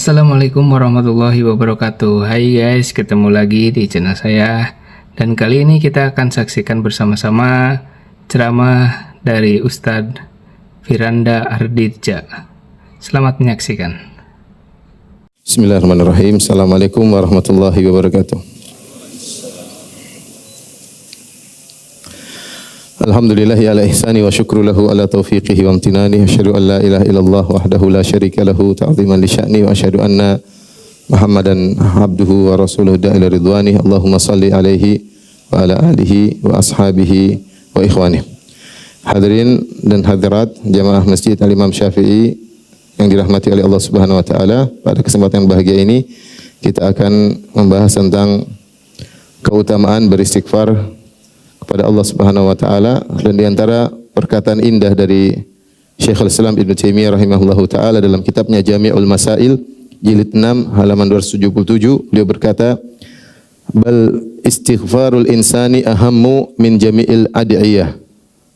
Assalamualaikum warahmatullahi wabarakatuh. Hai guys, ketemu lagi di channel saya. Dan kali ini kita akan saksikan bersama-sama ceramah dari Ustadz Firanda Arditja. Selamat menyaksikan. Bismillahirrahmanirrahim. Assalamualaikum warahmatullahi wabarakatuh. Alhamdulillahi ala ihsani wa syukru lahu ala taufiqihi wa amtinani. Asyhadu an la ilaha illallah wahdahu la syarika lahu ta'ziman li sya'ni wa asyhadu anna Muhammadan abduhu wa rasuluhu da'ila ridwani. Allahumma salli alaihi wa ala alihi wa ashabihi wa ikhwani. Hadirin dan hadirat jamaah Masjid Al-Imam Syafi'i yang dirahmati oleh Allah Subhanahu wa taala, pada kesempatan bahagia ini kita akan membahas tentang keutamaan beristighfar kepada Allah Subhanahu wa taala, dan di antara perkataan indah dari Syekhul Islam Ibnu Taimiyah rahimahullahu taala dalam kitabnya Jami'ul Masail jilid 6 halaman 277, beliau berkata, "Bal istighfarul insani ahammu min jami'il ad'iyah."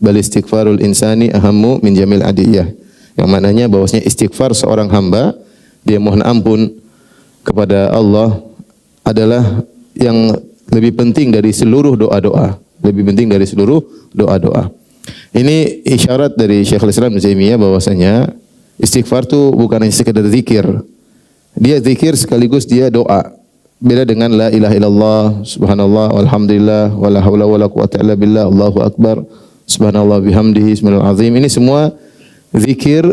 Bal istighfarul insani ahammu min jami'il ad'iyah. Yang maknanya bahwasanya istighfar seorang hamba, dia mohon ampun kepada Allah, adalah yang lebih penting dari seluruh doa-doa. Lebih penting dari seluruh doa-doa. Ini isyarat dari Syekhul Islam Ibnu Taimiyah bahwasanya istighfar itu bukan hanya sekedar zikir. Dia zikir sekaligus dia doa. Beda dengan la ilaha illallah, subhanallah, walhamdulillah, wala haula wala quwwata illa billah, Allahu akbar, subhanallah bihamdihi, bismillahil azim. Ini semua zikir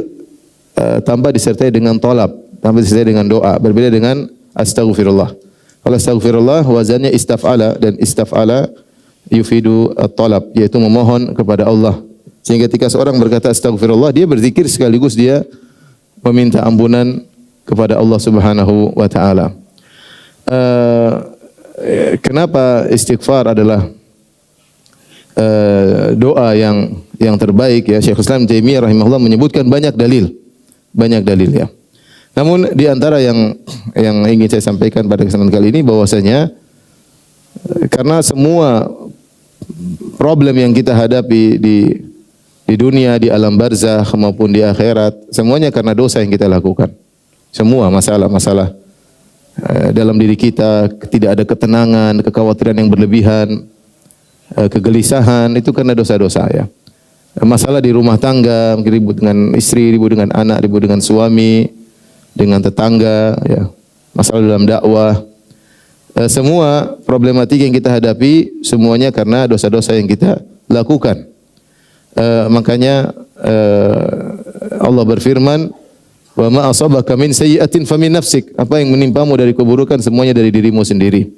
tanpa disertai dengan tolab, tanpa disertai dengan doa. Berbeda dengan astaghfirullah. Kalau astaghfirullah wazannya istaf'ala, dan istaf'ala yufidu at-talab, yaitu memohon kepada Allah. Sehingga ketika seorang berkata astaghfirullah, dia berzikir sekaligus dia meminta ampunan kepada Allah Subhanahu wa taala. Kenapa istighfar adalah doa yang terbaik, ya? Syekhul Islam Taimiyah rahimahullah menyebutkan banyak dalil ya. Namun di antara yang ingin saya sampaikan pada kesempatan kali ini bahwasanya karena semua problem yang kita hadapi di dunia, di alam barzakh maupun di akhirat, semuanya karena dosa yang kita lakukan. Semua masalah-masalah dalam diri kita, tidak ada ketenangan, kekhawatiran yang berlebihan, kegelisahan, itu karena dosa-dosa, ya. Masalah di rumah tangga, ribut dengan istri, ribut dengan anak, ribut dengan suami, dengan tetangga, ya. Masalah dalam dakwah. Semua problematika yang kita hadapi semuanya karena dosa-dosa yang kita lakukan. Makanya Allah berfirman, "Wa ma asabaka min sayyi'atin famin nafsik." Apa yang menimpamu dari keburukan semuanya dari dirimu sendiri.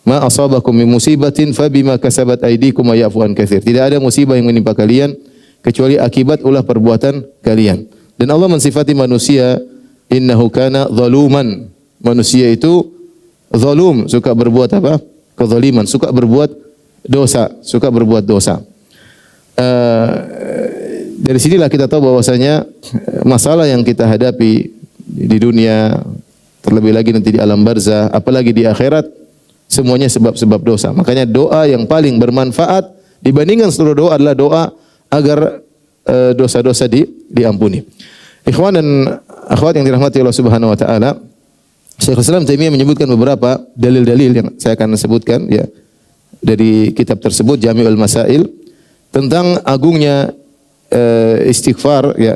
Ma asabakum min musibatin fabima kasabat aydikum wa ya'fu an katsir. Tidak ada musibah yang menimpa kalian kecuali akibat ulah perbuatan kalian. Dan Allah mensifati manusia, innahu kana zaluman. Manusia itu zalum, suka berbuat apa? Kezaliman, suka berbuat dosa. Dari sinilah kita tahu bahwasanya masalah yang kita hadapi di dunia, terlebih lagi nanti di alam barzakh, apalagi di akhirat, semuanya sebab-sebab dosa. Makanya doa yang paling bermanfaat dibandingkan seluruh doa adalah doa agar dosa-dosa diampuni. Ikhwan dan akhwat yang dirahmati Allah Subhanahu wa taala, Syekhul Islam Taimiyah menyebutkan beberapa dalil-dalil yang saya akan sebutkan, ya, dari kitab tersebut Jami'ul Masail tentang agungnya istighfar, ya.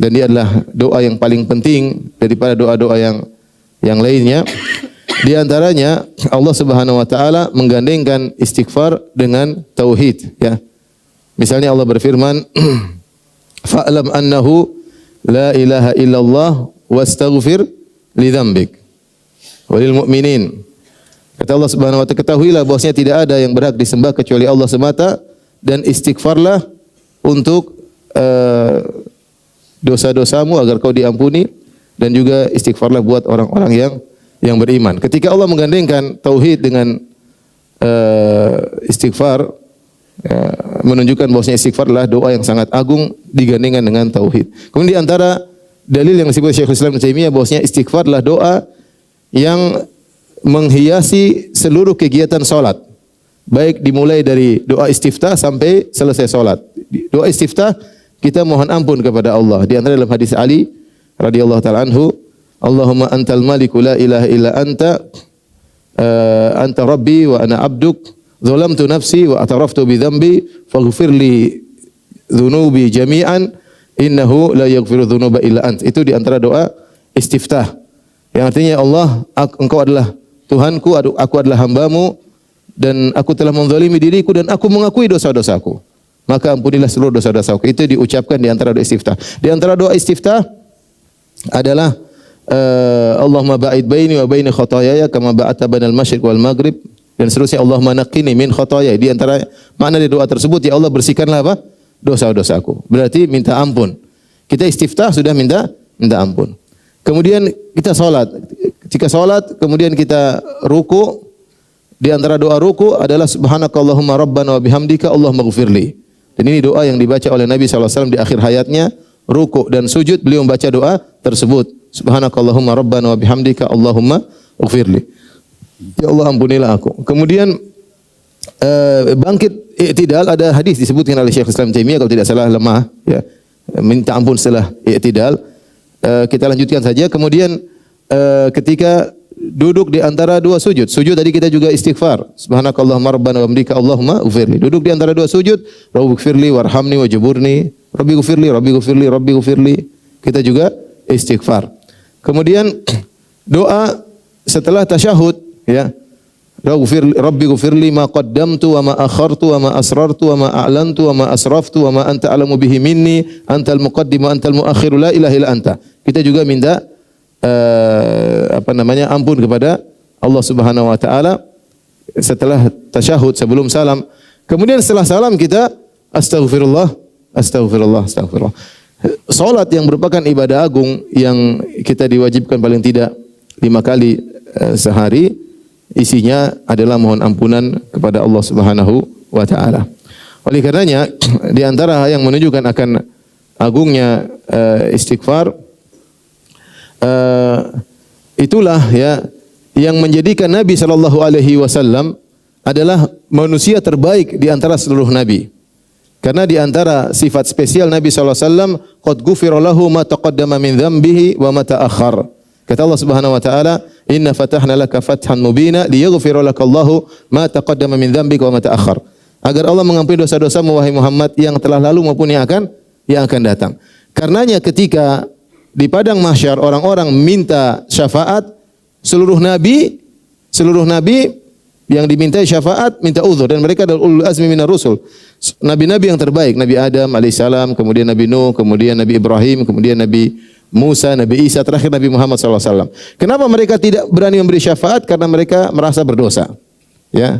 Dan dia adalah doa yang paling penting daripada doa-doa yang lainnya. Di antaranya Allah Subhanahu wa taala menggandengkan istighfar dengan tauhid, ya. Misalnya Allah berfirman, "Fa'lam annahu la ilaha illallah wastaghfir li dzambik walil mu'minin." Kata Allah Subhanahu wa taala, ketahuilah bahwasanya tidak ada yang berhak disembah kecuali Allah semata, dan istighfarlah untuk dosa-dosamu agar kau diampuni, dan juga istighfarlah buat orang-orang yang beriman. Ketika Allah menggandengkan tauhid dengan istighfar, menunjukkan bahwasanya istighfar adalah doa yang sangat agung digandengkan dengan tauhid. Kemudian di antara dalil yang disebut Syekhul Islam Ibnu Taimiyah bahwasanya istighfar adalah doa yang menghiasi seluruh kegiatan salat. Baik dimulai dari doa istiftah sampai selesai salat. Doa istiftah kita mohon ampun kepada Allah. Di antara dalam hadis Ali radhiyallahu taala anhu, Allahumma antal maliku la ilaha illa anta anta rabbi wa ana abduk zalamtu nafsi wa ataraftu bi dhanbi faghfir li dhunubi jami'an innahu la yaghfiru dhunuba illa ant. Itu di antara doa istiftah. Yang artinya ya Allah, engkau adalah Tuhanku, aku adalah hambamu dan aku telah menzalimi diriku dan aku mengakui dosa-dosaku. Maka ampunilah seluruh dosa-dosaku. Itu diucapkan di antara doa istiftah. Di antara doa istiftah adalah Allahumma ba'id baini wa baini khotoyaya kama ba'ata bainal masyriq wal maghrib dan seterusnya. Allahumma naqqini min khotoyaya. Di antara makna dari doa tersebut, ya Allah bersihkanlah apa? Dosa-dosaku. Berarti minta ampun. Kita istiftah sudah minta ampun. Kemudian kita salat. Ketika salat kemudian kita ruku. Di antara doa ruku adalah subhanakallahumma rabbana wa bihamdika Allahumma ighfirli. Dan ini doa yang dibaca oleh Nabi SAW di akhir hayatnya. Ruku dan sujud beliau membaca doa tersebut. Subhanakallahumma rabbana wa bihamdika Allahumma ighfirli. Ya Allah ampunilah aku. Kemudian bangkit i'tidal, ada hadis disebutkan oleh Syekh Islam Taimiyah kalau tidak salah lemah ya. Minta ampun setelah i'tidal. Kita lanjutkan saja. Kemudian ketika duduk di antara dua sujud. Sujud tadi kita juga istighfar. Subhanakallahumma rabbana wa bihamdika Allahumma ighfirli. Duduk di antara dua sujud, Rabbighfirli warhamni wajburni. Rabbighfirli, Rabbighfirli, Rabbighfirli. Kita juga istighfar. Kemudian doa setelah tasyahud ya. Rabbighfirli ma qaddamtu wa ma akhartu wa ma asrartu wa ma a'lantu wa ma asraftu wa ma anta a'lamu bihi minni antal muqaddim wa antal muakhir la ilaha illa anta. Kita juga minta ampun kepada Allah Subhanahu wa taala setelah tasyahud sebelum salam. Kemudian setelah salam kita astaghfirullah, astaghfirullah, astaghfirullah. Salat yang merupakan ibadah agung yang kita diwajibkan paling tidak 5 kali sehari, isinya adalah mohon ampunan kepada Allah Subhanahu wa taala. Oleh karenanya di antara yang menunjukkan akan agungnya istighfar, itulah ya yang menjadikan Nabi sallallahu alaihi wasallam adalah manusia terbaik di antara seluruh nabi. Karena di antara sifat spesial Nabi sallallahu alaihi wasallam, qad ghufira lahu ma taqaddama min dhanbihi wa ma ta'akhkhar. Kata Allah Subhanahu wa taala, "Inna fatahna laka fathan mubina liyaghfira lakallahu ma taqaddama min dhanbika wa ma ta'akhkhar." Agar Allah mengampuni dosa-dosamu wahai Muhammad yang telah lalu maupun yang akan datang. Karenanya ketika di padang mahsyar orang-orang minta syafaat, seluruh nabi yang dimintai syafaat minta uzur, dan mereka adalah ulul azmi minar rusul. Nabi-nabi yang terbaik, Nabi Adam alaihissalam, kemudian Nabi Nuh, kemudian Nabi Ibrahim, kemudian Nabi Musa, Nabi Isa, terakhir Nabi Muhammad SAW. Kenapa mereka tidak berani memberi syafaat? Karena mereka merasa berdosa. Ya,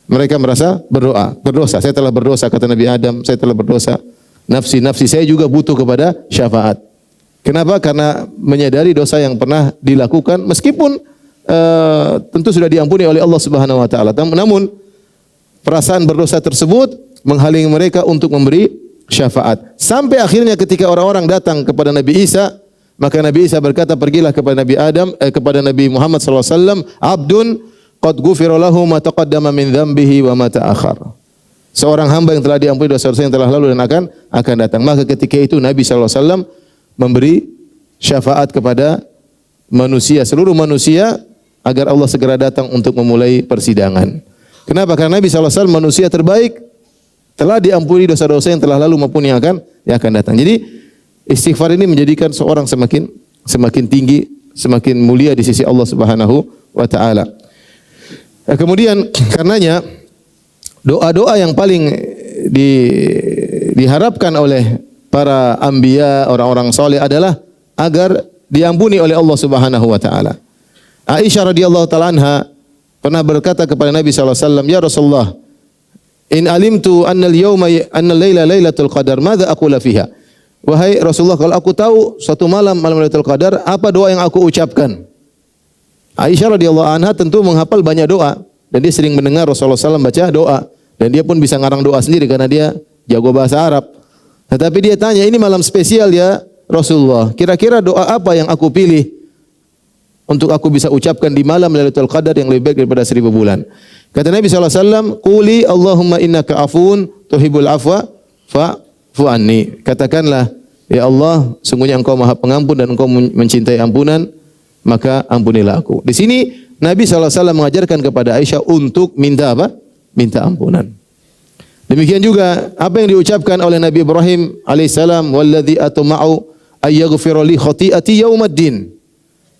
mereka merasa berdosa. Saya telah berdosa, kata Nabi Adam, saya telah berdosa. Nafsi saya juga butuh kepada syafaat. Kenapa? Karena menyadari dosa yang pernah dilakukan, meskipun tentu sudah diampuni oleh Allah Subhanahu wa taala. Namun perasaan berdosa tersebut menghalangi mereka untuk memberi syafaat. Sampai akhirnya ketika orang-orang datang kepada Nabi Isa, maka Nabi Isa berkata, pergilah kepada Nabi Adam, kepada Nabi Muhammad SAW, abdun qad ghufira lahu ma taqaddama min dhanbihi wa ma ta'akhkhar. Seorang hamba yang telah diampuni dosa-dosa yang telah lalu dan akan datang. Maka ketika itu Nabi SAW memberi syafaat kepada manusia, seluruh manusia, agar Allah segera datang untuk memulai persidangan. Kenapa? Karena Nabi SAW manusia terbaik, telah diampuni dosa-dosa yang telah lalu maupun yang akan datang. Jadi istighfar ini menjadikan seorang semakin tinggi, semakin mulia di sisi Allah Subhanahu wa taala. Kemudian karenanya doa-doa yang paling diharapkan oleh para anbiya, orang-orang saleh adalah agar diampuni oleh Allah Subhanahu wa taala. Aisyah radhiyallahu taala anha pernah berkata kepada Nabi sallallahu alaihi wasallam, "Ya Rasulullah, in alimtu anna al-laila lailatul qadar, madza aqula fiha?" Wahai Rasulullah, kalau aku tahu suatu malam Lailatul Qadar, apa doa yang aku ucapkan? Aisyah radhiyallahu anha tentu menghafal banyak doa, dan dia sering mendengar Rasulullah SAW baca doa, dan dia pun bisa ngarang doa sendiri karena dia jago bahasa Arab. Tetapi dia tanya, ini malam spesial ya Rasulullah, kira-kira doa apa yang aku pilih untuk aku bisa ucapkan di malam Lailatul Qadar yang lebih baik daripada 1000 bulan? Kata Nabi SAW, Quli Allahumma innaka afun tuhibbul afwa fa'fu anni. Katakanlah, ya Allah, sungguhnya engkau maha pengampun dan engkau mencintai ampunan, maka ampunilah aku. Di sini Nabi SAW mengajarkan kepada Aisyah untuk minta apa? Minta ampunan. Demikian juga apa yang diucapkan oleh Nabi Ibrahim alaihissalam, walladzi atma'u ayyaghfira li khati'ati yaumaddin.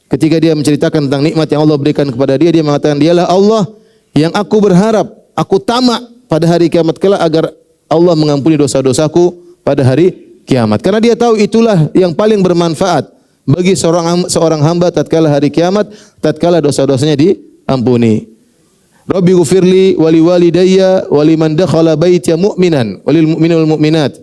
Ketika dia menceritakan tentang nikmat yang Allah berikan kepada dia, dia mengatakan, dialah Allah yang aku berharap, aku tamak pada hari kiamat kelak agar Allah mengampuni dosa-dosaku pada hari kiamat. Karena dia tahu itulah yang paling bermanfaat bagi seorang hamba tatkala hari kiamat, tatkala dosa-dosanya diampuni. Rabbi ghfirli wa liwalidayya wa liman dakhala baitiya mu'minan wa lil mu'minina wal mu'minat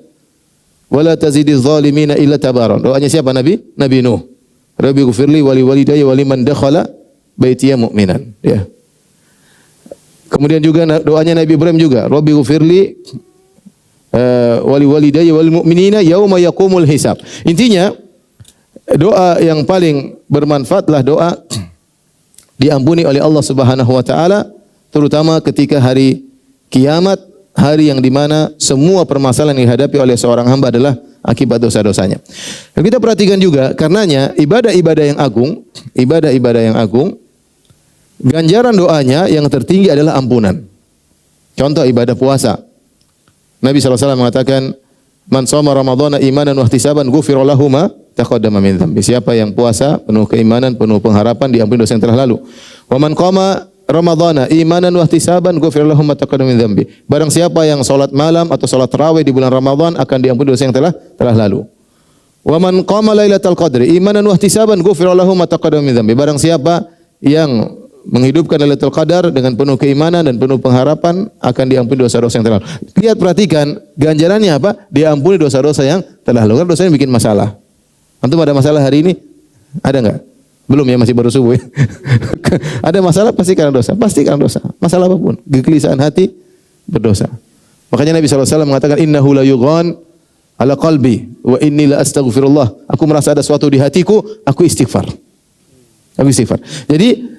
wa la tazidiz zalimina illa tabaran. Doanya siapa Nabi? Nabi Nuh. Rabbi ghfirli wa liwalidayya wa liman dakhala baitiya mu'minan. Ya. Kemudian juga doanya Nabi Ibrahim juga, Rabbi ghfirli wa liwalidayya wal mu'minina yauma yaqumul hisab. Intinya doa yang paling bermanfaatlah doa diampuni oleh Allah Subhanahu wa taala, terutama ketika hari kiamat, hari yang dimana semua permasalahan yang dihadapi oleh seorang hamba adalah akibat dosa-dosanya. Dan kita perhatikan juga, karenanya ibadah-ibadah yang agung, ganjaran doanya yang tertinggi adalah ampunan. Contoh ibadah puasa. Nabi SAW mengatakan, man shoma ramadhana imanan wa ihtisaban ghufira lahu ma taqaddama min dhanbi. Siapa yang puasa penuh keimanan, penuh pengharapan, diampuni dosa yang telah lalu. Wa man qama ramadhana imanan wa ihtisaban ghufira lahu ma taqaddama min dhanbi. Barang siapa yang salat malam atau salat tarawih di bulan Ramadan akan diampuni dosa yang telah lalu. Wa man qama lailatal qadri imanan wa ihtisaban ghufira lahu ma taqaddama min dhanbi. Barang siapa yang menghidupkan Lailatul Qadar dengan penuh keimanan dan penuh pengharapan akan diampuni dosa-dosa yang telah lalu. Lihat, perhatikan ganjarannya apa? Diampuni dosa-dosa yang telah lalu. Karena dosanya bikin masalah. Antum ada masalah hari ini? Ada enggak? Belum ya, masih baru subuh ya. Ada masalah pasti karena dosa. Pasti karena dosa. Masalah apapun. Kegelisahan hati berdosa. Makanya Nabi SAW mengatakan, innahu la yughan ala qalbi wa inni la astaghfirullah. Aku merasa ada sesuatu di hatiku, aku istighfar. Jadi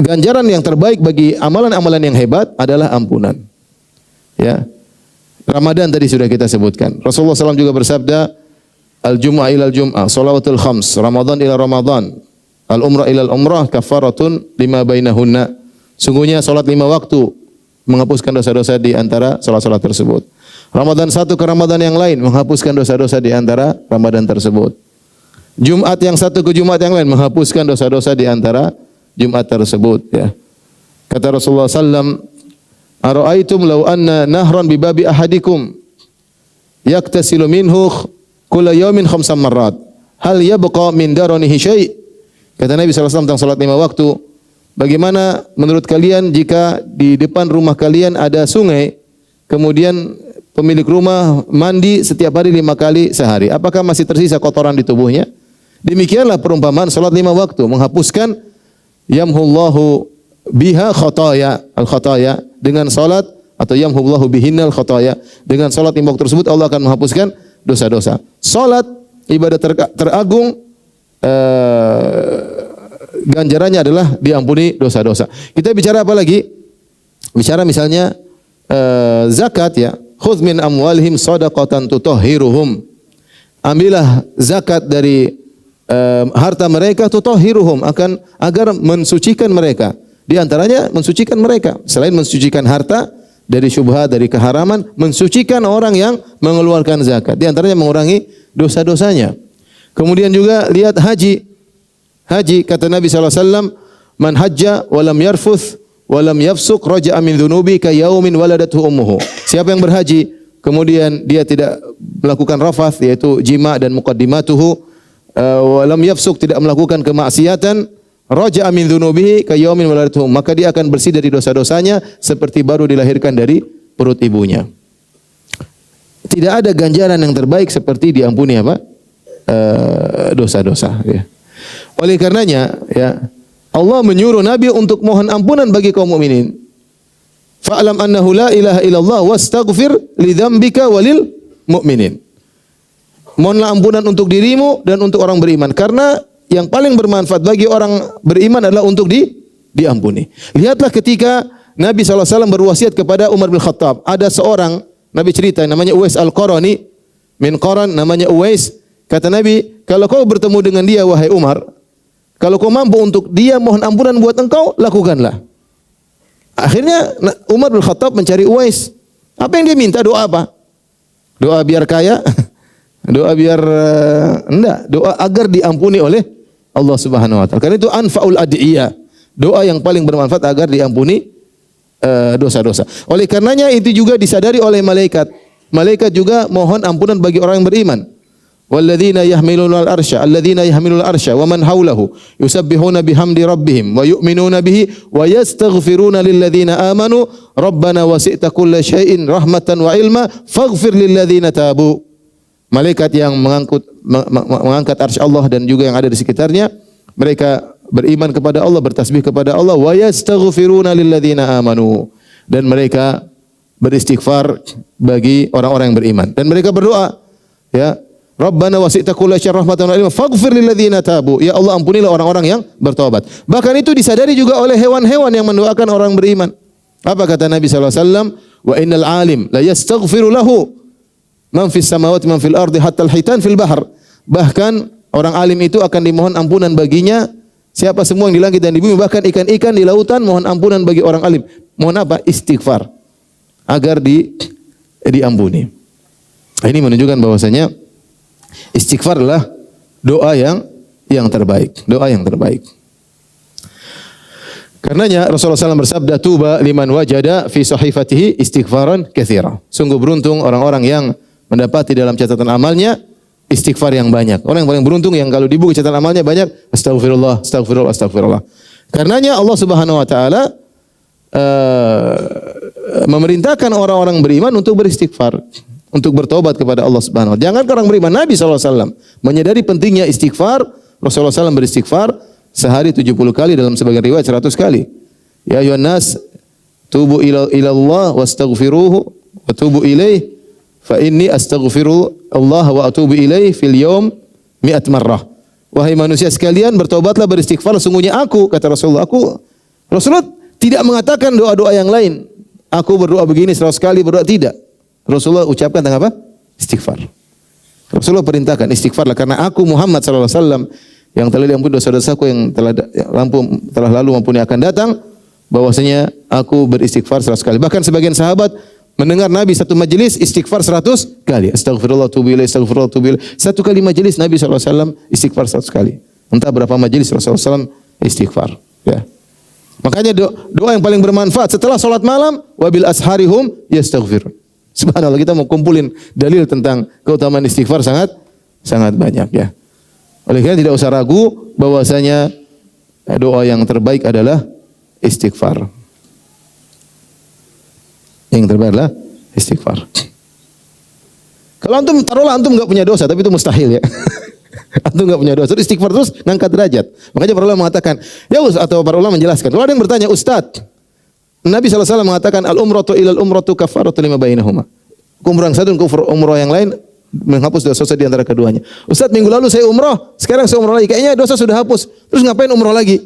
ganjaran yang terbaik bagi amalan-amalan yang hebat adalah ampunan. Ya. Ramadan tadi sudah kita sebutkan. Rasulullah SAW juga bersabda, al-jum'ah ila al-jum'ah, salawatul khams, Ramadan ila Ramadan, al-umrah ila al-umrah, kafaratun lima bainahunna. Sungguhnya salat 5 waktu menghapuskan dosa-dosa di antara salat-salat tersebut. Ramadan satu ke Ramadan yang lain menghapuskan dosa-dosa di antara Ramadan tersebut. Jumat yang satu ke Jumat yang lain menghapuskan dosa-dosa di antara Jumat tersebut, ya. Kata Rasulullah sallam, "Ara'aitum law anna nahran bi babi ahadikum yaktasilu minhu kulla yawmin khamsan marrat, hal yabqa min daranihi syai'?" Kata Nabi sallallahu alaihi wasallam tentang salat 5 waktu, bagaimana menurut kalian jika di depan rumah kalian ada sungai, kemudian pemilik rumah mandi setiap hari 5 kali sehari, apakah masih tersisa kotoran di tubuhnya? Demikianlah perumpamaan salat 5 waktu menghapuskan yamhullahu biha khataya al-khataya, dengan salat atau yamhullahu bihinnal khataya, dengan salat 5 waktu tersebut Allah akan menghapuskan dosa-dosa. Salat ibadah teragung, ganjarannya adalah diampuni dosa-dosa. Kita bicara apa lagi? Bicara misalnya zakat, ya. Khudz min amwalihim shadaqatan tutahhiruhum. Ambillah zakat dari harta mereka, tutahhiruhum, agar mensucikan mereka. Di antaranya mensucikan mereka. Selain mensucikan harta dari syubhat, dari keharaman, mensucikan orang yang mengeluarkan zakat. Di antaranya mengurangi dosa-dosanya. Kemudian juga lihat haji. Haji, kata Nabi SAW, man hajja walam yarfuth walam yafsuk raja'a min dhunubi ka yaumin waladathu ummuhu. Siapa yang berhaji kemudian dia tidak melakukan rafath, yaitu jima dan muqaddimatuhu, walam yafsuk, tidak melakukan kemaksiatan, raja'a min dhunubihi ka yaumin waladathu, maka dia akan bersih dari dosa-dosanya seperti baru dilahirkan dari perut ibunya. Tidak ada ganjaran yang terbaik seperti diampuni apa? Dosa-dosa, ya. Oleh karenanya, ya, Allah menyuruh Nabi untuk mohon ampunan bagi kaum mukminin. Fa'lam annahu la ilaha illallah wastaghfir li dzambika walil mu'minin. Mohonlah ampunan untuk dirimu dan untuk orang beriman, karena yang paling bermanfaat bagi orang beriman adalah untuk diampuni. Lihatlah ketika Nabi SAW berwasiat kepada Umar bin Khattab, ada seorang, Nabi cerita namanya Uwais Al-Qarani, min Qaran, namanya Uwais, Kata Nabi, kalau kau bertemu dengan dia wahai Umar, kalau kau mampu untuk dia mohon ampunan buat engkau, lakukanlah. Akhirnya Umar bin Khattab mencari Uwais. Apa yang dia minta? Doa apa? Doa biar kaya? Doa biar enggak, doa agar diampuni oleh Allah Subhanahu wa taala. Karena itu anfaul adiyah. Doa yang paling bermanfaat agar diampuni dosa-dosa. Oleh karenanya itu juga disadari oleh malaikat. Malaikat juga mohon ampunan bagi orang yang beriman. Walladzina yahmiluna al-arsya alladzina yahmiluna al-arsya wa man hawlahu yusabbihuna bihamdi rabbihim wa yu'minuna bihi wa yastaghfiruna lilladzina amanu rabbana wasi'ta kulla syai'in rahmatan wa ilma faghfir lilladzina tabu. Malaikat yang mengangkat arsy Allah dan juga yang ada di sekitarnya, mereka beriman kepada Allah, bertasbih kepada Allah, wa yastaghfiruna lilladzina amanu, dan mereka beristighfar bagi orang-orang yang beriman, dan mereka berdoa, ya Rabbana wasi'ta kulla syai'in rahmatan wa ilma faghfir lilladzina tabu. Ya Allah, ampunilah orang-orang yang bertobat. Bahkan itu disadari juga oleh hewan-hewan yang mendoakan orang beriman. Apa kata Nabi sallallahu alaihi wasallam? Wa innal alim la yastaghfiru lahu man fis samawati man fil ardi hatta al-hitan fil bahr. Bahkan orang alim itu akan dimohon ampunan baginya siapa semua yang di langit dan di bumi, bahkan ikan-ikan di lautan mohon ampunan bagi orang alim. Mohon apa? Istighfar agar diampuni. Ini menunjukkan bahwasanya istighfar adalah doa yang terbaik, doa yang terbaik. Karenanya Rasulullah SAW bersabda, tuba liman wajada fi sahifatihi istighfaran katsira. Sungguh beruntung orang-orang yang mendapati dalam catatan amalnya istighfar yang banyak. Orang yang paling beruntung yang kalau di buku catatan amalnya banyak astagfirullah, astagfirullah, astagfirullah. Karenanya Allah Subhanahu wa taala memerintahkan orang-orang beriman untuk beristighfar, untuk bertobat kepada Allah Subhanahu wa taala. Jangan orang beriman, Nabi SAW menyadari pentingnya istighfar. Rasulullah SAW beristighfar sehari 70 kali, dalam sebagian riwayat 100 kali. Ya ayuhan nas tubu ila Allah wastaghfiruhu wa tubu ilaih fa inni astaghfiru Allah wa atubu ilaih fil yaum 100 marrah. Wahai manusia sekalian, bertobatlah, beristighfar, sungguhnya aku, kata Rasulullah, Rasulullah tidak mengatakan doa-doa yang lain. Aku berdoa begini 100 kali, berdoa tidak. Rasulullah ucapkan tentang apa? Istighfar. Rasulullah perintahkan istighfarlah karena aku Muhammad sallallahu alaihi wasallam yang telah diampuni dosa-dosaku yang telah lalu maupun yang akan datang, bahwasanya aku beristighfar 100 kali. Bahkan sebagian sahabat mendengar Nabi satu majelis istighfar 100 kali. Astagfirullah tubu ilaih, astagfirullah tubu ilaih. Satu kali majelis Nabi sallallahu alaihi wasallam istighfar 100 kali. Entah berapa majelis Rasulullah SAW istighfar, ya. Makanya doa yang paling bermanfaat setelah salat malam, wabil asharihum yastaghfirun. Subhanallah, kita mau kumpulin dalil tentang keutamaan istighfar sangat banyak, ya. Oleh karena tidak usah ragu bahwasanya doa yang terbaik adalah istighfar. Yang terbaik adalah istighfar. Kalau taruhlah antum enggak punya dosa, tapi itu mustahil, ya. Antum enggak punya dosa, terus istighfar terus ngangkat derajat. Makanya para ulama mengatakan, ya atau para ulama menjelaskan. Kalau ada yang bertanya, Ustaz, Nabi SAW mengatakan al-umratu ilal umratu kafaratu lima bainahuma. Umrah yang satu dan umrah yang lain menghapus dosa-dosa di antara keduanya. Ustaz, minggu lalu saya umrah, sekarang saya umrah lagi. Kayaknya dosa sudah hapus. Terus ngapain umrah lagi?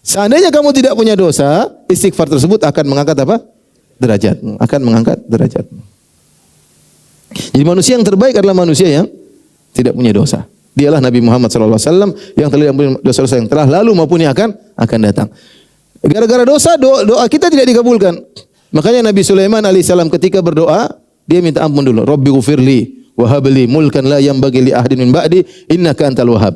Seandainya kamu tidak punya dosa, istighfar tersebut akan mengangkat apa? Derajat. Akan mengangkat derajat. Jadi manusia yang terbaik adalah manusia yang tidak punya dosa. Dialah Nabi Muhammad SAW yang telah diampuni dosa-dosa yang telah lalu maupun yang akan datang. Gara-gara dosa, doa kita tidak dikabulkan. Makanya Nabi Sulaiman alaihissalam ketika berdoa, dia minta ampun dulu. Rabbi ghufirli wa habli mulkan la yanbaghi li ahadin min ba'di innaka antal wahhab.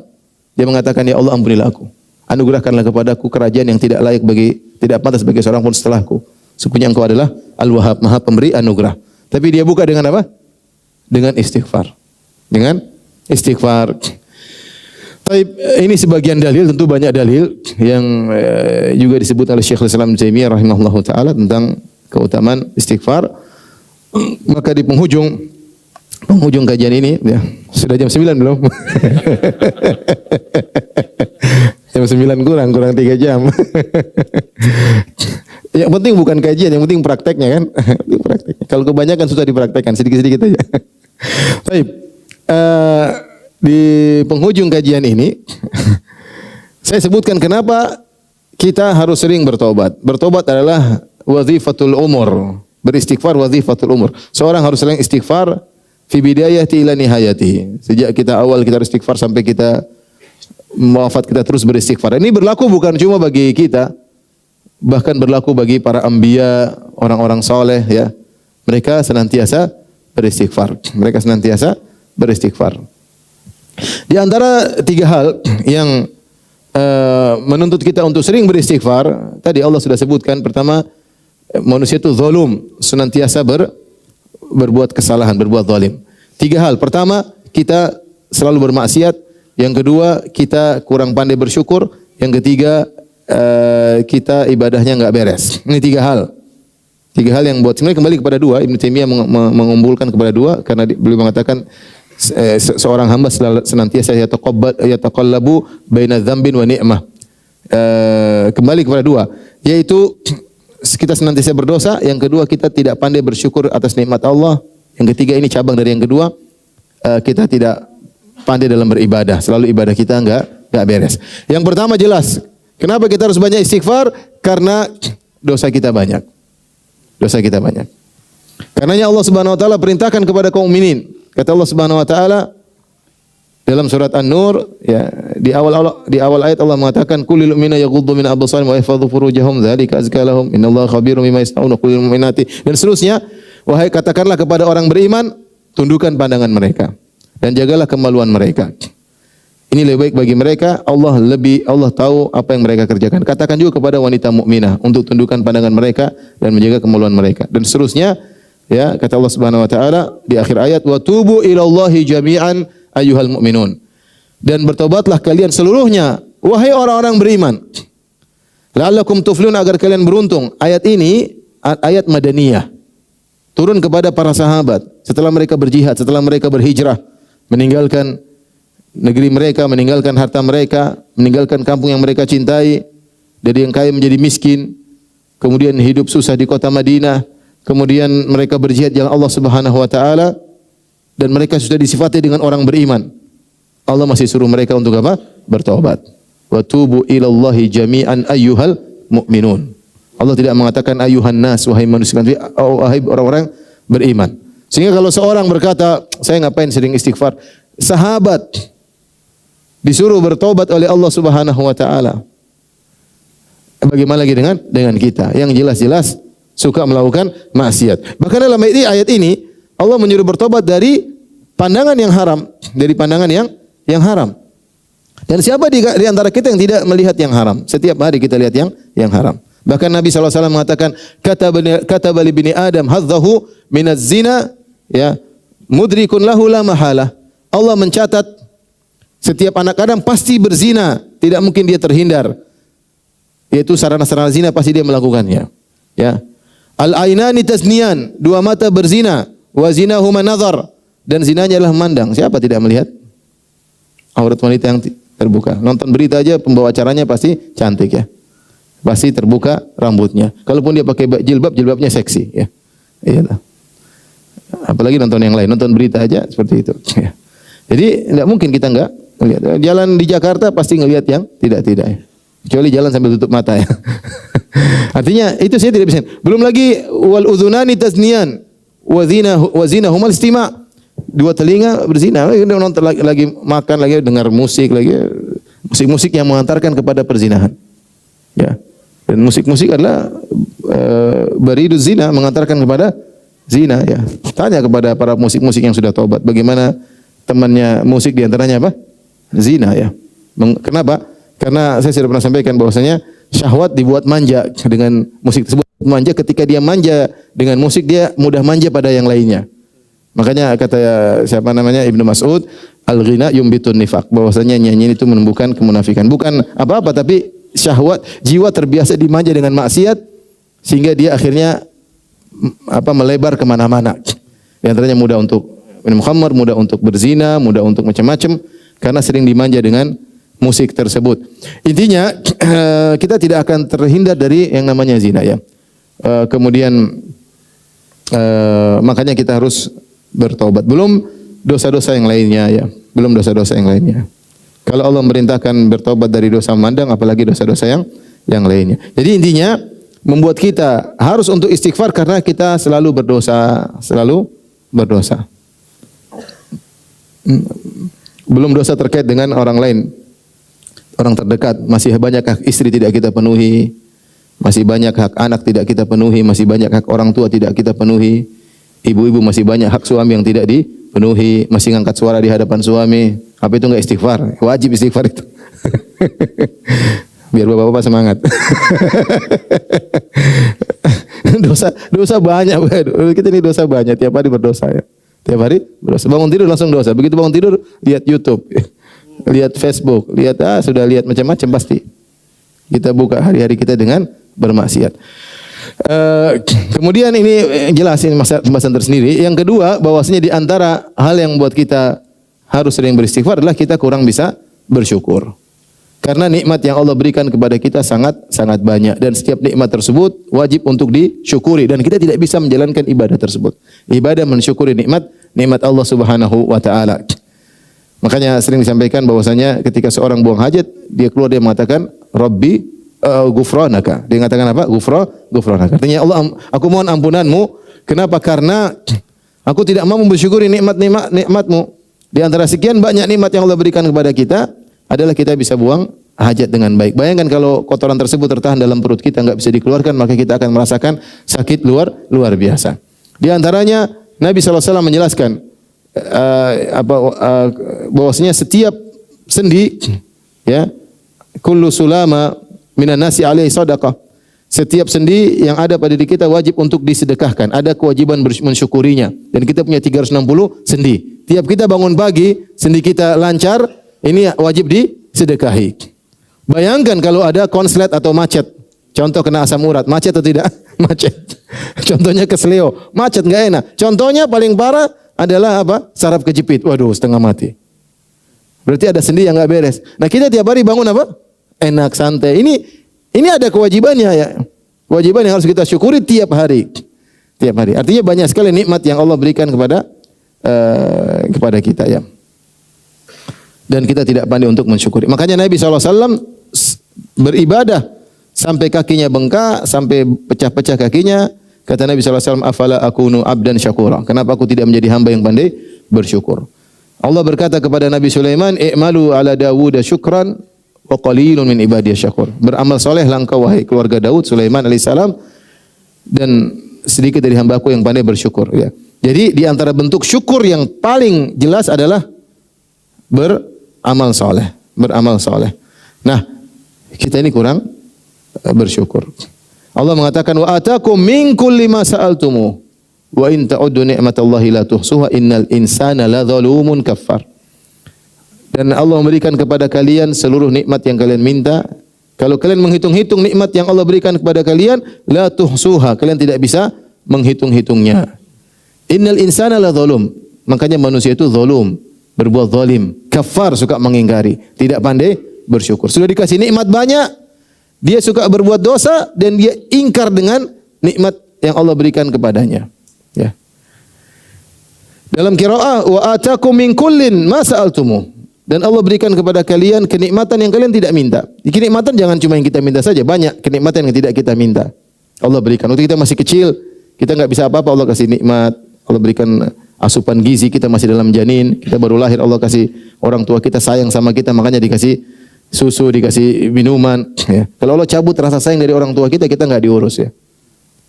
Dia mengatakan, ya Allah, ampunilah aku. Anugerahkanlah kepadaku kerajaan yang tidak pantas bagi seorang pun setelahku. Sesungguhnya engkau adalah Al-Wahhab, Maha Pemberi anugerah. Tapi dia buka dengan apa? Dengan istighfar. Dengan istighfar. Ini sebagian dalil, tentu banyak dalil yang juga disebut oleh Syekhul Islam Ibnu Taimiyah rahimahullahu taala tentang keutamaan istighfar. Maka di penghujung kajian ini, ya, sudah jam 9 belum? Jam 9 kurang 3 jam. Yang penting bukan kajian, yang penting prakteknya, kan? Prakteknya. Kalau kebanyakan susah dipraktekkan, sedikit-sedikit aja. Baik. Di penghujung kajian ini saya sebutkan kenapa kita harus sering bertobat. Bertobat adalah wazifatul umur. Beristighfar wazifatul umur. Seorang harus sering istighfar fi bidayati ila nihayati. Sejak kita awal kita istighfar sampai kita wafat kita terus beristighfar. Ini berlaku bukan cuma bagi kita, bahkan berlaku bagi para anbiya, orang-orang soleh ya. Mereka senantiasa beristighfar. Mereka senantiasa beristighfar. Di antara tiga hal yang menuntut kita untuk sering beristighfar, tadi Allah sudah sebutkan. Pertama, manusia itu zalim, senantiasa berbuat kesalahan, berbuat zalim. Tiga hal. Pertama, kita selalu bermaksiat. Yang kedua, kita kurang pandai bersyukur. Yang ketiga, kita ibadahnya enggak beres. Ini tiga hal. Tiga hal yang buat sebenarnya kembali kepada dua. Ibnu Taimiyah mengumpulkan kepada dua karena beliau mengatakan seorang hamba senantiasa yataqallabu baina dzambin wa ni'mah. Kembali kepada dua, yaitu kita senantiasa berdosa, yang kedua kita tidak pandai bersyukur atas nikmat Allah, yang ketiga ini cabang dari yang kedua, kita tidak pandai dalam beribadah, selalu ibadah kita enggak beres. Yang pertama jelas, kenapa kita harus banyak istighfar? Karena dosa kita banyak. Dosa kita banyak. Karenanya Allah Subhanahu wa taala perintahkan kepada kaum mukminin. Kata Allah Subhanahu wa taala dalam surat An-Nur ya, di awal ayat Allah mengatakan kulil mu'minina yaghuddu min absarihim wa yahfadhu furujahum dzalika azka lahum innallaha khabirum bima yasnaun kulil mu'minati, dan seterusnya. Wahai katakanlah kepada orang beriman, tundukkan pandangan mereka dan jagalah kemaluan mereka. Ini lebih baik bagi mereka. Allah tahu apa yang mereka kerjakan. Katakan juga kepada wanita mukminah untuk tundukkan pandangan mereka dan menjaga kemaluan mereka. Dan seterusnya, ya, kata Allah Subhanahu wa taala di akhir ayat, "Wa tubu ilallahi jami'an ayyuhal mu'minun." Dan bertobatlah kalian seluruhnya, wahai orang-orang beriman. La'allakum tuflihun, agar kalian beruntung. Ayat ini ayat madaniyah. Turun kepada para sahabat setelah mereka berjihad, setelah mereka berhijrah, meninggalkan negeri mereka, meninggalkan harta mereka, meninggalkan kampung yang mereka cintai, dari yang kaya menjadi miskin, kemudian hidup susah di kota Madinah, kemudian mereka berjihad jalan Allah Subhanahu wa taala, dan mereka sudah disifati dengan orang beriman. Allah masih suruh mereka untuk apa? Bertobat. Wa tubu ilallahi jami'an ayyuhal mu'minun. Allah tidak mengatakan ayyuhan nas, wahai manusia, wahai orang-orang beriman. Sehingga kalau seorang berkata, saya ngapain sering istighfar? Sahabat disuruh bertobat oleh Allah Subhanahu wa taala. Bagaimana lagi dengan kita yang jelas-jelas suka melakukan maksiat. Bahkan dalam ayat ini Allah menyuruh bertobat dari pandangan yang haram, dari pandangan yang haram. Dan siapa di antara kita yang tidak melihat yang haram? Setiap hari kita lihat yang haram. Bahkan Nabi SAW mengatakan, kataba li bini Adam hadzahu minaz zina, ya, mudrikun lahu la mahalah. Allah mencatat setiap anak Adam pasti berzina, tidak mungkin dia terhindar. Yaitu sarana-sarana zina pasti dia melakukannya. Ya. Al-ainani tasniyan, dua mata berzina, wa zinahuma nazar, dan zinanya adalah memandang. Siapa tidak melihat aurat wanita yang terbuka? Nonton berita aja pembawa acaranya pasti cantik ya. Pasti terbuka rambutnya. Kalaupun dia pakai jilbab, jilbabnya seksi ya. Iya. Apalagi nonton yang lain, nonton berita aja seperti itu. Ya. Jadi tidak mungkin kita enggak lihat. Jalan di Jakarta pasti ngelihat yang tidak-tidak ya. Kecuali jalan sambil tutup mata ya. Artinya itu saya tidak bisa. Belum lagi wal udhunani tasniyan wa zinahumal istima'. Dua telinga berzina, nonton lagi makan lagi dengar musik lagi, musik-musik yang mengantarkan kepada perzinahan. Ya. Dan musik-musik adalah bariduz zina, mengantarkan kepada zina ya. Tanya kepada para musik-musik yang sudah taubat, bagaimana temannya musik di antaranya apa? Zina ya. Kenapa? Karena saya sudah pernah sampaikan bahwasanya syahwat dibuat manja dengan musik tersebut. Manja, ketika dia manja dengan musik, dia mudah manja pada yang lainnya. Makanya kata siapa namanya Ibnu Mas'ud, al-ghina yumbitun nifaq, bahwasanya nyanyian itu menumbuhkan kemunafikan. Bukan apa-apa, tapi syahwat, jiwa terbiasa dimanja dengan maksiat sehingga dia akhirnya melebar kemana-mana. Di antaranya mudah untuk minum khamar, mudah untuk berzina, mudah untuk macam-macam karena sering dimanja dengan musik tersebut. Intinya kita tidak akan terhindar dari yang namanya zina ya. Kemudian makanya kita harus bertobat. Belum dosa-dosa yang lainnya ya. Belum dosa-dosa yang lainnya. Kalau Allah merintahkan bertobat dari dosa memandang, apalagi dosa-dosa yang lainnya. Jadi intinya membuat kita harus untuk istighfar karena kita selalu berdosa, selalu berdosa. Belum dosa terkait dengan orang lain, orang terdekat. Masih banyak hak istri tidak kita penuhi, masih banyak hak anak tidak kita penuhi, masih banyak hak orang tua tidak kita penuhi. Ibu-ibu masih banyak hak suami yang tidak dipenuhi, masih ngangkat suara di hadapan suami. Apa itu enggak istighfar? Wajib istighfar itu. Biar bapak-bapak semangat. dosa banyak. Kita ini dosa banyak, tiap hari berdosa ya. Tiap hari berdosa. Bangun tidur langsung dosa. Begitu bangun tidur lihat YouTube, lihat Facebook, sudah lihat macam-macam pasti. Kita buka hari-hari kita dengan bermaksiat. Kemudian ini jelas ini pembahasan tersendiri. Yang kedua, bahwasanya di antara hal yang buat kita harus sering beristighfar adalah kita kurang bisa bersyukur. Karena nikmat yang Allah berikan kepada kita sangat banyak, dan setiap nikmat tersebut wajib untuk disyukuri, dan kita tidak bisa menjalankan ibadah tersebut. Ibadah mensyukuri nikmat Allah Subhanahu wa taala. Makanya sering disampaikan bahwasanya ketika seorang buang hajat, dia keluar dia mengatakan Rabbi ghufranaka. Dia mengatakan apa? Ghufranaka. Artinya Allah, aku mohon ampunanmu. Kenapa? Karena aku tidak mau bersyukuri nikmat-nikmatmu. Di antara sekian banyak nikmat yang Allah berikan kepada kita adalah kita bisa buang hajat dengan baik. Bayangkan kalau kotoran tersebut tertahan dalam perut kita, enggak bisa dikeluarkan, maka kita akan merasakan sakit luar biasa. Di antaranya Nabi SAW menjelaskan bahwasanya setiap sendi, ya, kullu sulama minan nasi alaihi sadaqah. Setiap sendi yang ada pada diri kita wajib untuk disedekahkan. Ada kewajiban mensyukurinya. Dan kita punya 360 sendi. Tiap kita bangun pagi, sendi kita lancar, ini wajib disedekahi. Bayangkan kalau ada konslet atau macet. Contoh kena asam urat, macet atau tidak? Macet. Contohnya kesleo, macet enggak enak. Contohnya paling parah adalah apa? Saraf kejepit. Waduh, setengah mati. Berarti ada sendi yang enggak beres. Nah, kita tiap hari bangun apa? Enak, santai. Ini ada kewajibannya ya. Kewajiban yang harus kita syukuri tiap hari. Tiap hari. Artinya banyak sekali nikmat yang Allah berikan kepada kita ya. Dan kita tidak pandai untuk mensyukuri. Makanya Nabi SAW beribadah sampai kakinya bengkak, sampai pecah-pecah kakinya. Kata Nabi SAW, afala akunu abdan syakura. Kenapa aku tidak menjadi hamba yang pandai bersyukur? Allah berkata kepada Nabi Sulaiman, i'malu ala Dawud syukran wa qalilun min ibadiyas syakur. Beramal solehlah engkau wahai keluarga Daud, Sulaiman alaihissalam, dan sedikit dari hambaku yang pandai bersyukur. Ya. Jadi di antara bentuk syukur yang paling jelas adalah beramal soleh. Nah, kita ini kurang bersyukur. Allah mengatakan wa atakum min kulli ma sa'altumu wa in ta'uddu ni'matallahi la tuhsuha innal insana ladzalumun kafar. Dan Allah memberikan kepada kalian seluruh nikmat yang kalian minta. Kalau kalian menghitung-hitung nikmat yang Allah berikan kepada kalian, la tuhsuha, kalian tidak bisa menghitung-hitungnya. Innal insana ladzalum. Makanya manusia itu zalum, berbuat zalim. Kafar, suka mengingkari, tidak pandai bersyukur. Sudah dikasih nikmat banyak, dia suka berbuat dosa dan dia ingkar dengan nikmat yang Allah berikan kepadanya. Ya. Dalam qiraah wa atakum min kullin ma sa'altumu. Dan Allah berikan kepada kalian kenikmatan yang kalian tidak minta. Kenikmatan jangan cuma yang kita minta saja, banyak kenikmatan yang tidak kita minta. Allah berikan. Waktu kita masih kecil, kita enggak bisa apa-apa, Allah kasih nikmat. Allah berikan asupan gizi, kita masih dalam janin, kita baru lahir, Allah kasih orang tua kita sayang sama kita, makanya dikasih susu, dikasih minuman. Ya. Kalau Allah cabut rasa sayang dari orang tua kita, kita enggak diurus ya.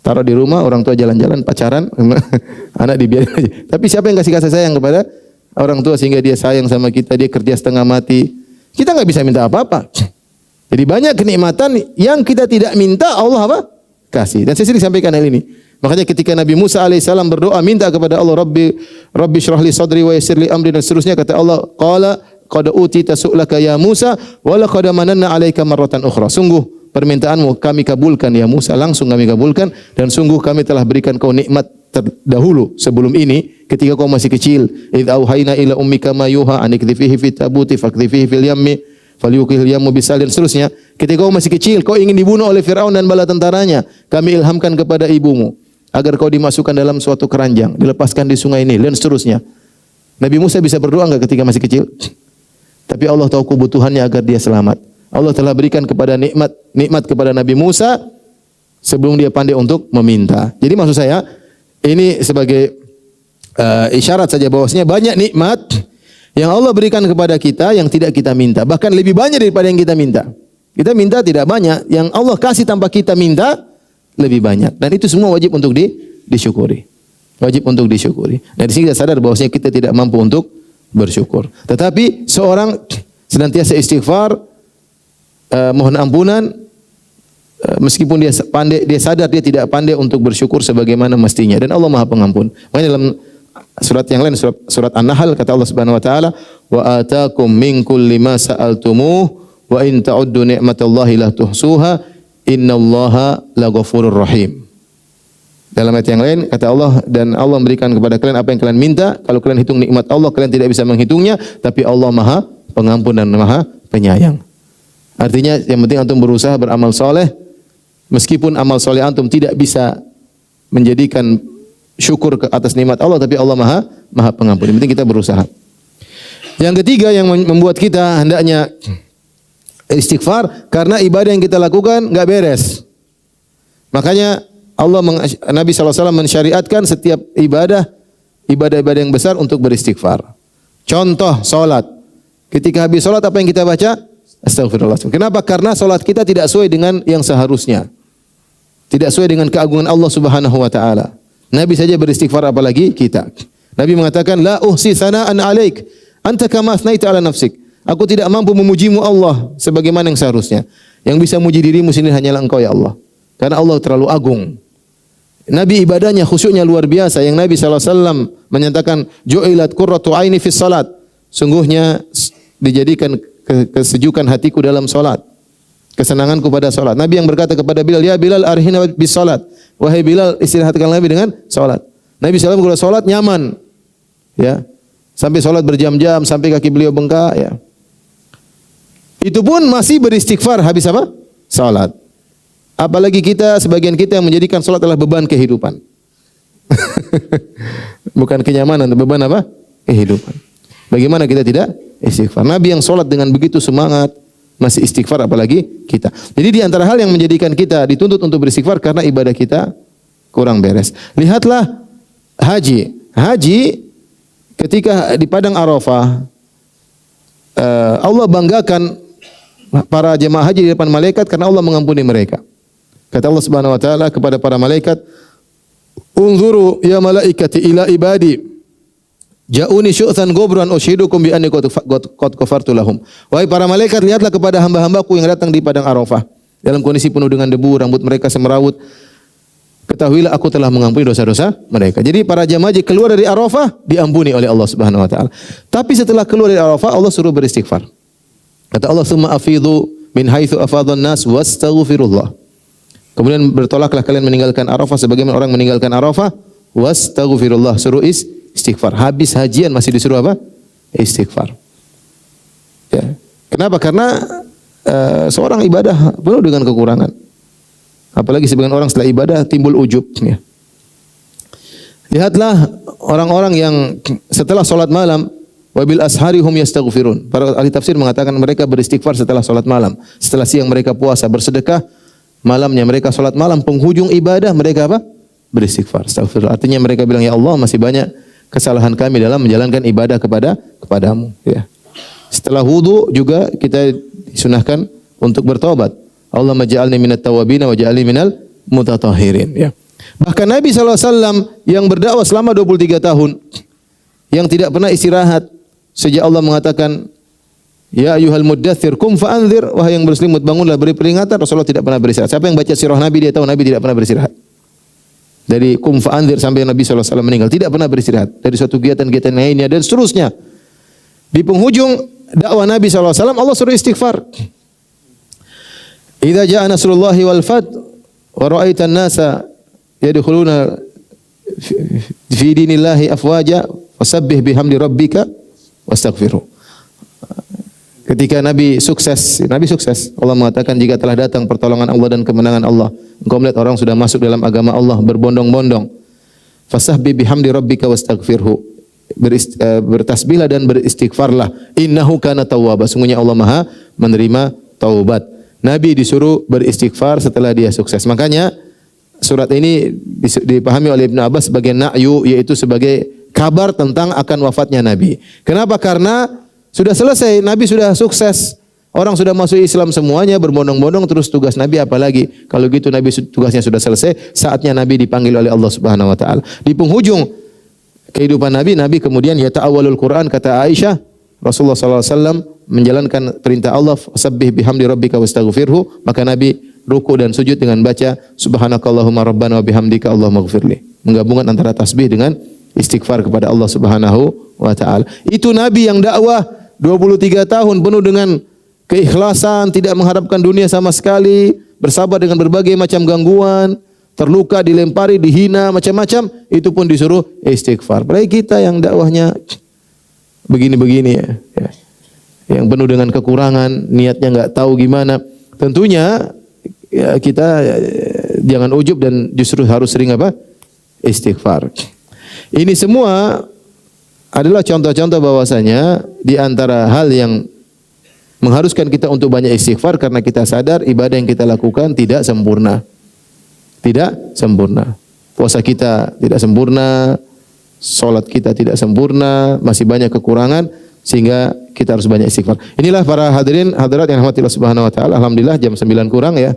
Taruh di rumah, orang tua jalan-jalan, pacaran, anak dibiarin aja. Tapi siapa yang kasih sayang kepada orang tua sehingga dia sayang sama kita, dia kerja setengah mati. Kita enggak bisa minta apa-apa. Jadi banyak kenikmatan yang kita tidak minta, Allah apa? Kasih. Dan saya sering sampaikan hal ini. Makanya ketika Nabi Musa alaihissalam berdoa minta kepada Allah, Rabbi syrah li sadri wa yassir li amri, dan seterusnya, kata Allah, qala qad utita su'laka ya Musa wa laqad mananna 'alaika marratan ukhra. Sungguh permintaanmu kami kabulkan ya Musa, langsung kami kabulkan, dan sungguh kami telah berikan kau nikmat terdahulu sebelum ini ketika kau masih kecil. Idz auhayna ila ummika ma yuha an ikdhifihi fit tabuti fakdhifihi fil yammi falyuqihil yammu bisal, dan seterusnya. Ketika kau masih kecil, kau ingin dibunuh oleh Firaun dan bala tentaranya, kami ilhamkan kepada ibumu agar kau dimasukkan dalam suatu keranjang, dilepaskan di sungai Nil, dan seterusnya. Nabi Musa bisa berdoa enggak ketika masih kecil? Tapi Allah tahu kebutuhannya agar dia selamat. Allah telah berikan kepada nikmat kepada Nabi Musa sebelum dia pandai untuk meminta. Jadi maksud saya, ini sebagai isyarat saja bahwasanya banyak nikmat Yang Allah berikan kepada kita yang tidak kita minta, bahkan lebih banyak daripada yang kita minta. Kita minta tidak banyak, yang Allah kasih tanpa kita minta lebih banyak. Dan itu semua wajib untuk disyukuri. Wajib untuk disyukuri. Dan di sini kita sadar bahwasanya kita tidak mampu untuk bersyukur. Tetapi seorang senantiasa istighfar, mohon ampunan, meskipun dia pandai, dia sadar dia tidak pandai untuk bersyukur sebagaimana mestinya. Dan Allah Maha Pengampun. Makanya dalam surat yang lain, surat An-Nahl, kata Allah Subhanahu wa taala, "Wa ataakum min kulli ma sa'altumuh wa in ta'uddu ni'matallahi la tuhsuha innallaha laghafurur rahim." Dalam ayat yang lain kata Allah, dan Allah memberikan kepada kalian apa yang kalian minta. Kalau kalian hitung nikmat Allah, kalian tidak bisa menghitungnya, tapi Allah Maha Pengampun dan Maha Penyayang. Artinya yang penting antum berusaha beramal soleh, meskipun amal soleh antum tidak bisa menjadikan syukur ke atas nikmat Allah, tapi Allah Maha Pengampun. Yang penting kita berusaha. Yang ketiga yang membuat kita hendaknya istighfar, karena ibadah yang kita lakukan enggak beres. Makanya Nabi SAW mensyariatkan setiap ibadah yang besar untuk beristighfar. Contoh salat. Ketika habis salat apa yang kita baca? Astagfirullah. Kenapa? Karena salat kita tidak sesuai dengan yang seharusnya. Tidak sesuai dengan keagungan Allah Subhanahu wa taala. Nabi saja beristighfar, apalagi kita. Nabi mengatakan, "La uhsi sana'an 'alaik, anta kama asnaita 'ala nafsik." Aku tidak mampu memujimu Allah sebagaimana yang seharusnya. Yang bisa muji dirimu sendiri hanyalah Engkau ya Allah. Karena Allah terlalu agung. Nabi ibadahnya, khusyuknya luar biasa. Yang Nabi SAW menyatakan, "Ju'ilat qurratu aini fis salat." Sungguhnya dijadikan kesejukan hatiku dalam salat. Kesenanganku pada salat. Nabi yang berkata kepada Bilal, "Ya Bilal, arhina bis salat." Wahai Bilal, istirahatkanlah Nabi dengan salat. Nabi SAW kalau salat nyaman. Ya. Sampai salat berjam-jam, sampai kaki beliau bengkak, ya. Itu pun masih beristighfar habis apa? Salat. Apalagi kita, sebagian kita yang menjadikan salat adalah beban kehidupan. Bukan kenyamanan, beban apa? Kehidupan. Bagaimana kita tidak istighfar? Nabi yang salat dengan begitu semangat masih istighfar, apalagi kita. Jadi di antara hal yang menjadikan kita dituntut untuk beristighfar karena ibadah kita kurang beres. Lihatlah haji. Haji ketika di padang Arafah, Allah banggakan para jemaah haji di depan malaikat karena Allah mengampuni mereka. Kata Allah Subhanahu wa taala kepada para malaikat, "Unzuru ya malaikati ila ibadi ja'uni syu'than gobran ushidukum bi anni qad ghafartu lahum." Wahai para malaikat, lihatlah kepada hamba-hambaku yang datang di padang Arafah dalam kondisi penuh dengan debu, rambut mereka semerawut. Ketahuilah aku telah mengampuni dosa-dosa mereka. Jadi para jemaah haji keluar dari Arafah diampuni oleh Allah Subhanahu wa taala. Tapi setelah keluar dari Arafah, Allah suruh beristighfar. Kata Allah, "Tsumma afidhu min haitsu afadhan nas wastaghfirullah." Kemudian bertolaklah kalian meninggalkan Arafah sebagaimana orang meninggalkan Arafah, wastaghfirullah, suruh istighfar. Habis hajian masih disuruh apa? Istighfar. Ya. Kenapa? Karena seorang ibadah penuh dengan kekurangan. Apalagi sebagian orang setelah ibadah timbul ujub, ya. Lihatlah orang-orang yang setelah salat malam, wabil ashari hum yastaghfirun. Para ahli tafsir mengatakan mereka beristighfar setelah salat malam. Setelah siang mereka puasa bersedekah, malamnya mereka salat malam, penghujung ibadah mereka apa? Beristighfar. Astagfirullah. Artinya mereka bilang, "Ya Allah, masih banyak kesalahan kami dalam menjalankan ibadah kepadamu." Ya. Setelah wudu juga kita disunahkan untuk bertobat. Allahumma ja'alni minat tawabin wa ja'alni minal mutatahhirin. Ya. Bahkan Nabi SAW yang berdakwah selama 23 tahun, yang tidak pernah istirahat, sejak Allah mengatakan, "Ya ayyuhal muddatsir qum fa'anzir," wahai yang berselimut bangunlah, beri peringatan. Rasulullah tidak pernah beristirahat. Siapa yang baca sirah Nabi dia tahu Nabi tidak pernah beristirahat. Dari qum fa'anzir sampai Nabi SAW meninggal tidak pernah beristirahat. Dari suatu kegiatan-kegiatan lainnya dan seterusnya. Di penghujung dakwah Nabi SAW Allah suruh istighfar. "Idza jaa nasrullahi wal fath wa ra'aitan nasa yadkhuluna fi dinillahi afwaja fasabbih bihamdi rabbika wastaghfirhu." Ketika Nabi sukses. Allah mengatakan, jika telah datang pertolongan Allah dan kemenangan Allah, engkau melihat orang sudah masuk dalam agama Allah berbondong-bondong. Fasabbih bihamdi rabbika wastaghfirhu. Bertasbihlah dan beristighfarlah. Innahu kana tawwaba. Sungguhnya Allah Maha menerima taubat. Nabi disuruh beristighfar setelah dia sukses. Makanya surat ini dipahami oleh Ibnu Abbas sebagai na'yu, yaitu sebagai kabar tentang akan wafatnya Nabi. Kenapa? Karena sudah selesai, Nabi sudah sukses. Orang sudah masuk Islam semuanya, berbondong-bondong, terus tugas Nabi apa lagi? Kalau gitu Nabi tugasnya sudah selesai, saatnya Nabi dipanggil oleh Allah Subhanahu wa taala. Di penghujung kehidupan Nabi, Nabi kemudian yata'awwalul Quran, kata Aisyah, Rasulullah sallallahu alaihi wasallam menjalankan perintah Allah, "Sabbih bihamdi rabbika wastaghfirhu." Maka Nabi ruku dan sujud dengan baca subhanakallahumma rabbana wa bihamdika allahumma ighfirli. Menggabungkan antara tasbih dengan istighfar kepada Allah Subhanahu wa taala. Itu Nabi yang dakwah 23 tahun penuh dengan keikhlasan, tidak mengharapkan dunia sama sekali, bersabar dengan berbagai macam gangguan, terluka, dilempari, dihina, macam-macam, itu pun disuruh istighfar. Padahal kita yang dakwahnya begini-begini ya. Yang penuh dengan kekurangan, niatnya enggak tahu gimana. Tentunya ya, kita jangan ujub dan justru harus sering apa? Istighfar. Ini semua adalah contoh-contoh bahwasanya di antara hal yang mengharuskan kita untuk banyak istighfar karena kita sadar ibadah yang kita lakukan tidak sempurna. Tidak sempurna. Puasa kita tidak sempurna, salat kita tidak sempurna, masih banyak kekurangan sehingga kita harus banyak istighfar. Inilah para hadirin hadirat yang rahmati Allah Subhanahu wa taala. Alhamdulillah jam 9 kurang ya.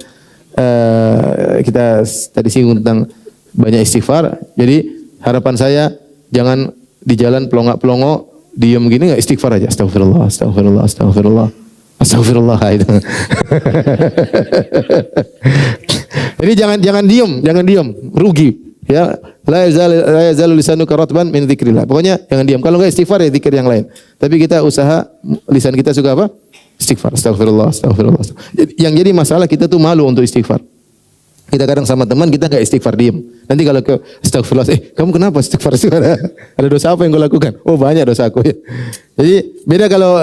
Kita tadi singgung tentang banyak istighfar. Jadi harapan saya jangan di jalan pelongok-pelongok diam gini enggak, istighfar aja. Astagfirullah, astagfirullah, astagfirullah. Astagfirullah itu. Jadi jangan diam, rugi. Ya, la yazalu lisanuka ratban min dzikrillah. Pokoknya jangan diam. Kalau enggak istighfar ya zikir yang lain. Tapi kita usaha lisan kita suka apa? Istighfar. Astagfirullah, astagfirullah. Yang jadi masalah kita tuh malu untuk istighfar. Kita kadang sama teman kita enggak istighfar, diam. Nanti kalau ke astagfirullah, kamu kenapa istighfar? Ada dosa apa yang kau lakukan? Oh, banyak dosaku ya. Jadi beda kalau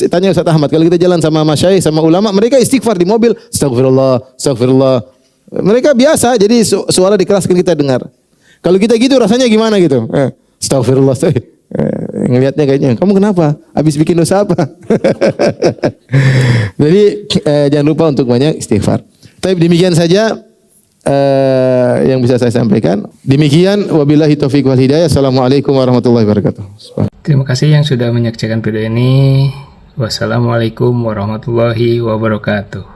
tanya Ustaz Ahmad, kalau kita jalan sama masyayikh, sama ulama, mereka istighfar di mobil, astagfirullah, astagfirullah. Mereka biasa, jadi suara dikeraskan kita dengar. Kalau kita gitu rasanya gimana gitu? Astagfirullah. Ngelihatnya kayaknya, kamu kenapa? Habis bikin dosa apa? Jadi jangan lupa untuk banyak istighfar. Tapi demikian saja yang bisa saya sampaikan. Demikian wabillahi taufiq wal hidayah. Assalamualaikum warahmatullahi wabarakatuh. Terima kasih yang sudah menyaksikan video ini. Wassalamualaikum warahmatullahi wabarakatuh.